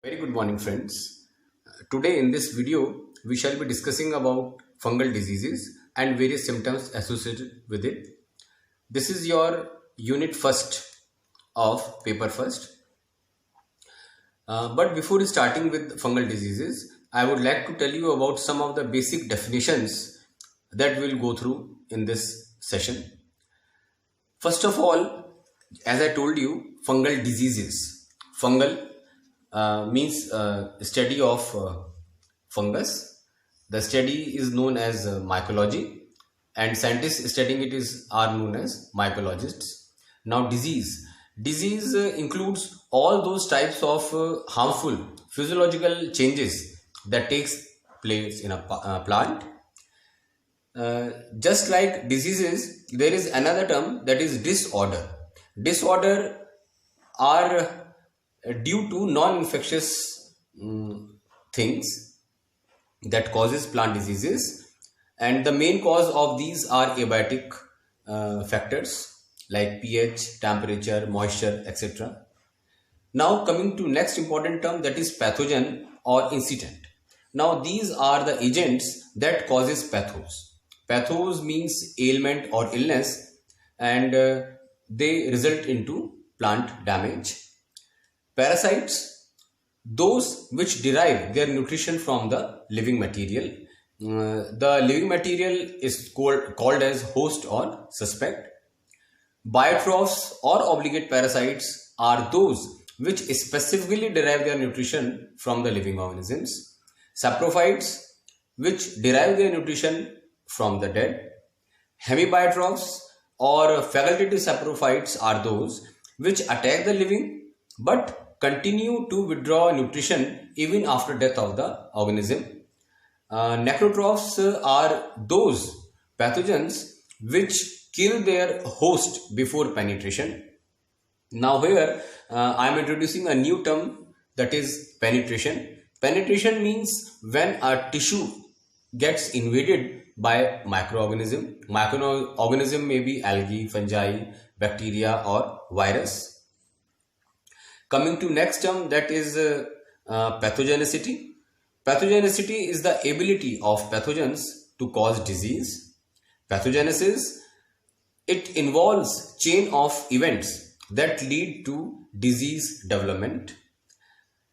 Very good morning, friends. Today in this video, we shall be discussing about fungal diseases and various symptoms associated with it. This is your unit first of paper first. But before starting with fungal diseases, I would like to tell you about some of the basic definitions that we'll go through in this session. First of all, as I told you, fungal diseases. Fungal means study of fungus. The study is known as mycology, and scientists studying it are known as mycologists. Now, disease includes all those types of harmful physiological changes that takes place in a plant. Just like diseases, there is another term that is disorder. Disorder are due to non-infectious things that causes plant diseases, and the main cause of these are abiotic factors like pH, temperature, moisture, etc. Now coming to next important term, that is pathogen or incident. Now these are the agents that causes pathos. Pathos means ailment or illness, and they result into plant damage. Parasites, those which derive their nutrition from the living material. The living material is called as host or suspect. Biotrophs or obligate parasites are those which specifically derive their nutrition from the living organisms. Saprophytes, which derive their nutrition from the dead. Hemibiotrophs or facultative saprophytes are those which attack the living but continue to withdraw nutrition even after death of the organism. Necrotrophs are those pathogens which kill their host before penetration. Now here I am introducing a new term, that is penetration. Penetration means when a tissue gets invaded by microorganism. Microorganism may be algae, fungi, bacteria or virus. Coming to next term, that is pathogenicity. Pathogenicity is the ability of pathogens to cause disease. Pathogenesis, it involves chain of events that lead to disease development.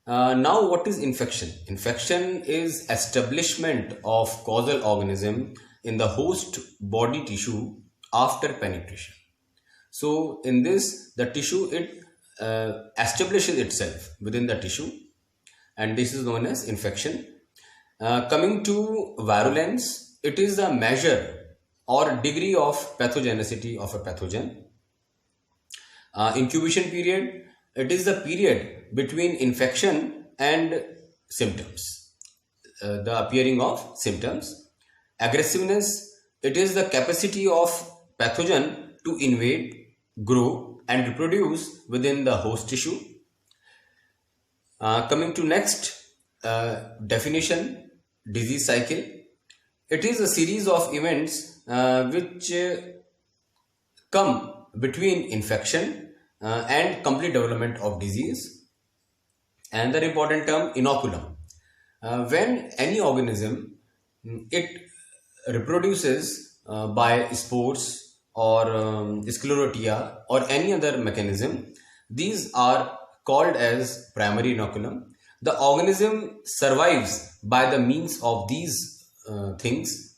Now what is infection? Infection is establishment of causal organism in the host body tissue after penetration. So in this, the tissue, it establishes itself within the tissue, and this is known as infection. Coming to virulence, it is the measure or degree of pathogenicity of a pathogen. Incubation period, it is the period between infection and symptoms, the appearing of symptoms. Aggressiveness, it is the capacity of pathogen to invade, grow and reproduce within the host tissue. Coming to next definition, disease cycle. It is a series of events which come between infection and complete development of disease. Another important term, inoculum. When any organism, it reproduces by spores or sclerotia or any other mechanism, these are called as primary inoculum. The organism survives by the means of these things,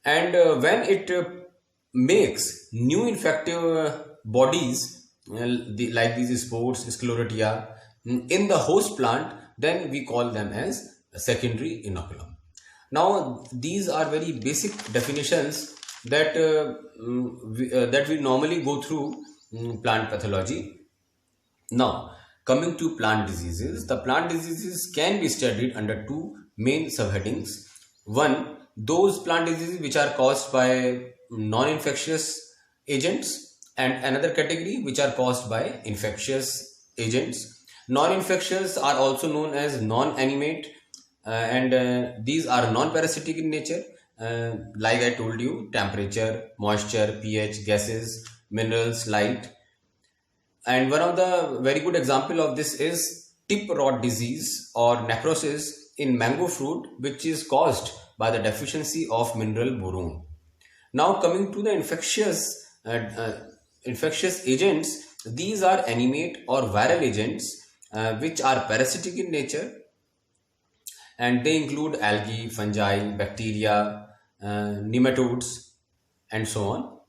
and when it makes new infective bodies like these spores, sclerotia in the host plant, then we call them as secondary inoculum. Now these are very basic definitions that that we normally go through plant pathology. Now coming to plant diseases, the plant diseases can be studied under two main subheadings. One, those plant diseases which are caused by non-infectious agents, and another category which are caused by infectious agents. Non-infectious are also known as non-animate, and these are non-parasitic in nature. Like I told you, temperature, moisture, pH, gases, minerals, light. And one of the very good example of this is tip rot disease or necrosis in mango fruit, which is caused by the deficiency of mineral boron. Now coming to the infectious agents, these are animate or viral agents which are parasitic in nature, and they include algae, fungi, bacteria, nematodes, and so on.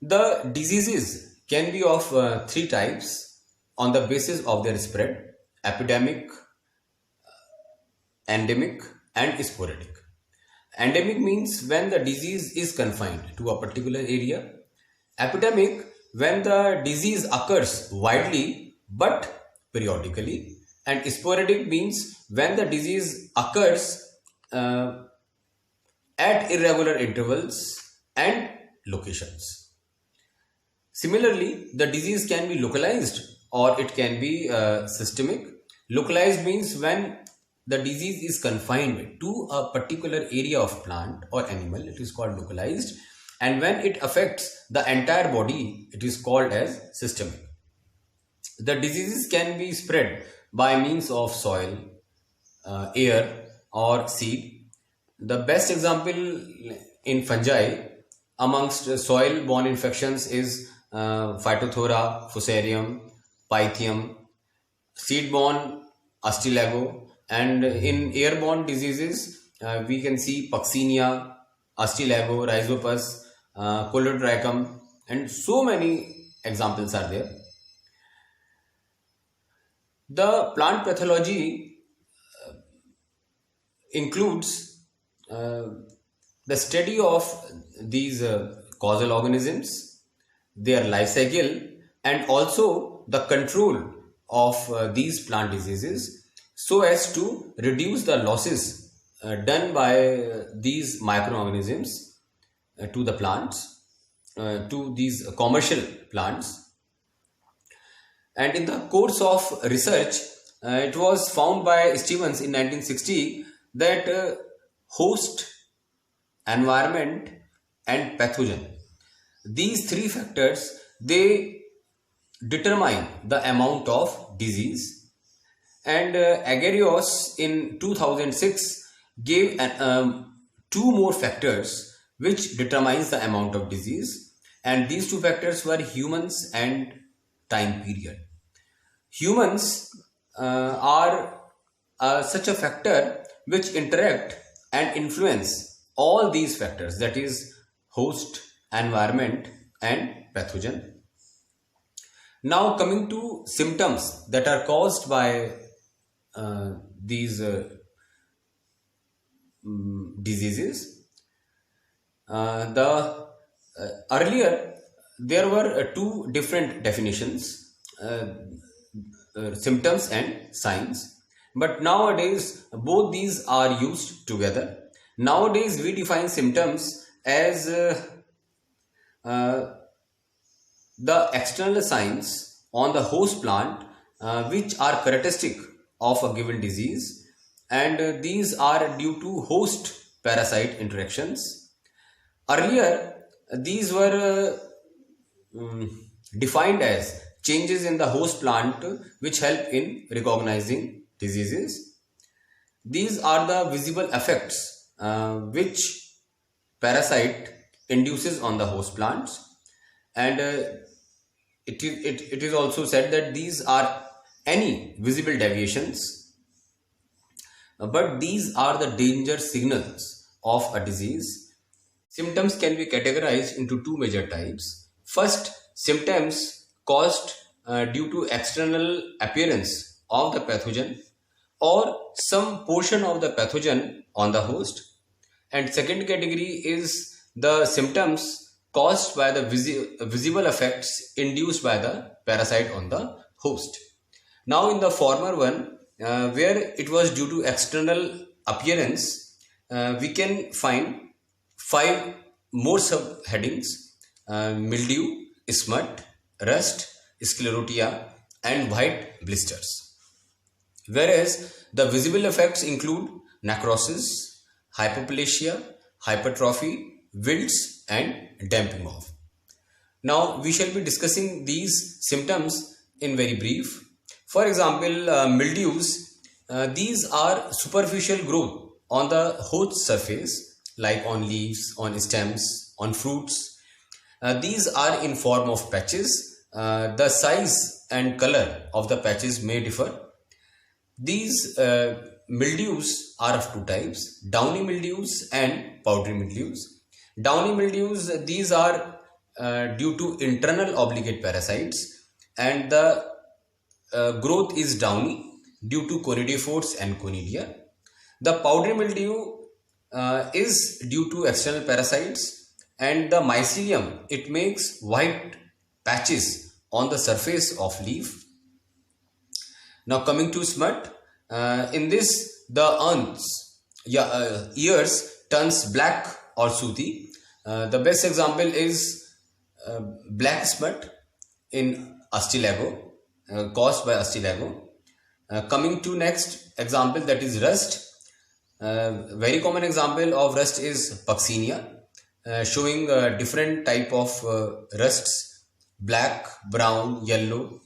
The diseases can be of three types on the basis of their spread: epidemic, endemic, and sporadic. Endemic means when the disease is confined to a particular area. Epidemic, when the disease occurs widely but periodically. And sporadic means when the disease occurs at irregular intervals and locations. Similarly, the disease can be localized or it can be systemic. Localized means when the disease is confined to a particular area of plant or animal, it is called localized. And when it affects the entire body, it is called as systemic. The diseases can be spread by means of soil, air, or seed. The best example in fungi amongst soil-borne infections is Phytophthora, Fusarium, Pythium, seed-borne Astilago, and in airborne diseases we can see Puccinia, Astilago, Rhizopus, Colotrichum, and so many examples are there. The plant pathology includes the study of these causal organisms, their life cycle, and also the control of these plant diseases so as to reduce the losses done by these microorganisms to the plants, to these commercial plants. And in the course of research, it was found by Stevens in 1960 that host, environment, and pathogen, these three factors, they determine the amount of disease. And Agarios in 2006 gave two more factors which determines the amount of disease, and these two factors were humans and time period. Humans are such a factor which interact and influence all these factors, that is host, environment, and pathogen. Now coming to symptoms that are caused by these diseases. Earlier there were two different definitions, symptoms and signs, but nowadays both these are used together. Nowadays we define symptoms as the external signs on the host plant which are characteristic of a given disease, and these are due to host parasite interactions. Earlier these were defined as changes in the host plant which help in recognizing diseases. These are the visible effects which parasite induces on the host plants, and it is also said that these are any visible deviations, but these are the danger signals of a disease. Symptoms can be categorized into two major types. First, symptoms caused due to external appearance of the pathogen or some portion of the pathogen on the host. And second category is the symptoms caused by the visible effects induced by the parasite on the host. Now in the former one, where it was due to external appearance, we can find 5 more subheadings: mildew, smut, rust, sclerotia, and white blisters. Whereas the visible effects include necrosis, hypoplasia, hypertrophy, wilts, and damping off. Now we shall be discussing these symptoms in very brief. For example, mildews, these are superficial growth on the host surface, like on leaves, on stems, on fruits. These are in form of patches. The size and color of the patches may differ. These mildews are of two types: downy mildews and powdery mildews. Downy mildews, these are due to internal obligate parasites, and the growth is downy due to conidiophores and conidia. The powdery mildew is due to external parasites, and the mycelium, it makes white patches on the surface of leaf. Now coming to smut, in this the ears turns black or sooty. The best example is black smut in Astilago, caused by Astilago. Coming to next example, that is rust. Very common example of rust is Puccinia, showing different type of rusts: black, brown, yellow,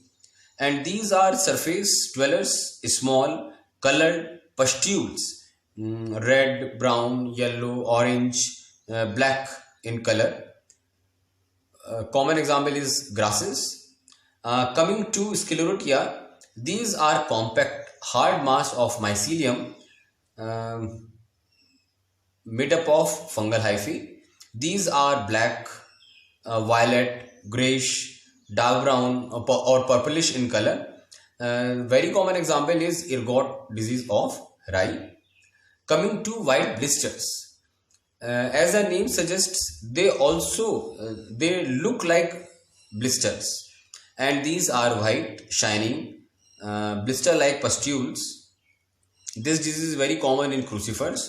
and these are surface dwellers, small, colored pustules, red, brown, yellow, orange, black in color. Common example is grasses. Coming to Sclerotia, these are compact, hard mass of mycelium made up of fungal hyphae. These are black, violet, grayish, dark brown, or purplish in color. Very common example is ergot disease of rye. Coming to white blisters, as the name suggests, they look like blisters, and these are white, shining, blister like pustules. This disease is very common in crucifers.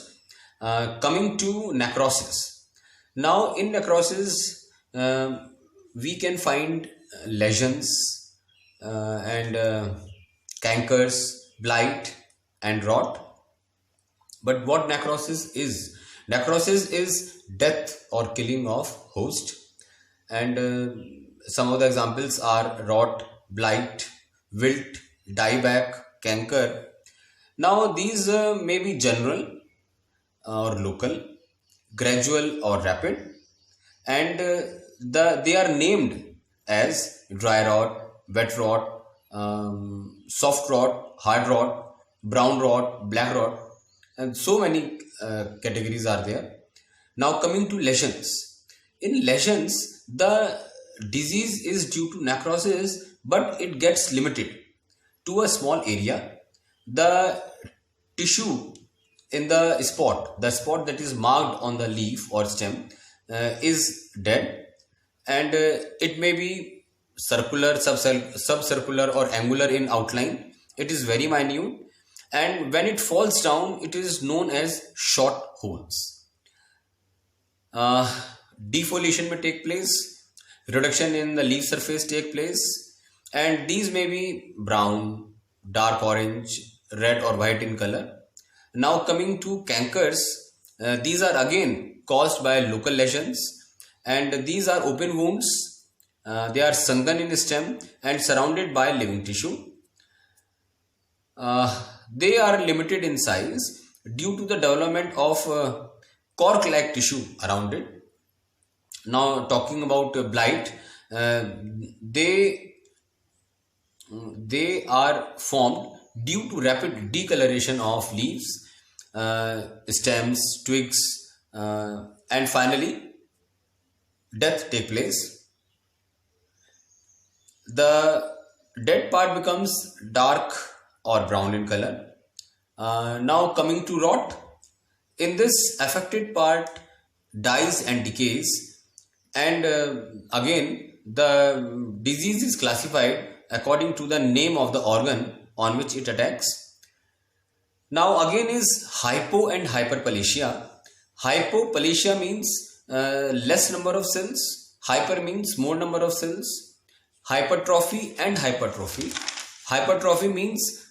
Coming to necrosis. Now in necrosis, we can find lesions and cankers, blight and rot. But what necrosis is? Necrosis is death or killing of host, and some of the examples are rot, blight, wilt, dieback, canker. Now these may be general or local, gradual or rapid, and they are named as dry rot, wet rot, soft rot, hard rot, brown rot, black rot, and so many categories are there. Now coming to lesions. In lesions, the disease is due to necrosis, but it gets limited to a small area. The tissue in the spot that is marked on the leaf or stem is dead, and it may be circular, subcircular or angular in outline. It is very minute, and when it falls down, it is known as short holes. Defoliation may take place, reduction in the leaf surface take place, and these may be brown, dark orange, red or white in color. Now coming to cankers, these are again caused by local lesions, and these are open wounds. They are sunken in stem and surrounded by living tissue. They are limited in size due to the development of cork-like tissue around it. Now talking about blight, they are formed due to rapid decoloration of leaves, stems, twigs, and finally death take place. The dead part becomes dark or brown in color. Now coming to rot. In this, affected part dies and decays, and again the disease is classified according to the name of the organ on which it attacks. Now again is hypo and hyperplasia. Hypoplasia means less number of cells. Hyper means more number of cells. Hypertrophy and hypertrophy. Hypertrophy means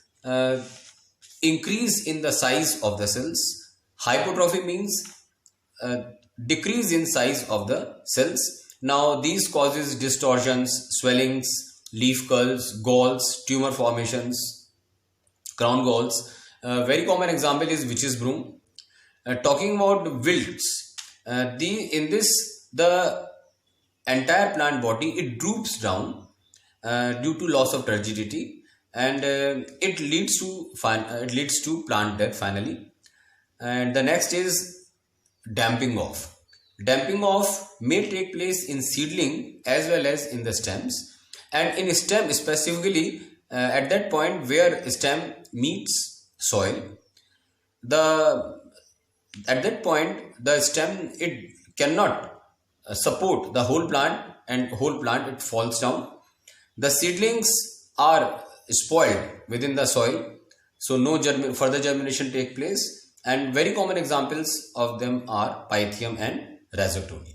increase in the size of the cells. Hypertrophy means decrease in size of the cells. Now these causes distortions, swellings, leaf curls, galls, tumor formations, crown galls. Very common example is witch's broom. Talking about wilts, in this the entire plant body it droops down due to loss of turgidity, and it leads to plant death finally. And the next is damping off. Damping off may take place in seedling as well as in the stems, and in stem specifically at that point where stem meets soil, the at that point the stem it cannot support the whole plant, and whole plant it falls down. The seedlings are spoiled within the soil, so no further germination take place, and very common examples of them are pythium and rhizoctonia.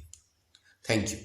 Thank you.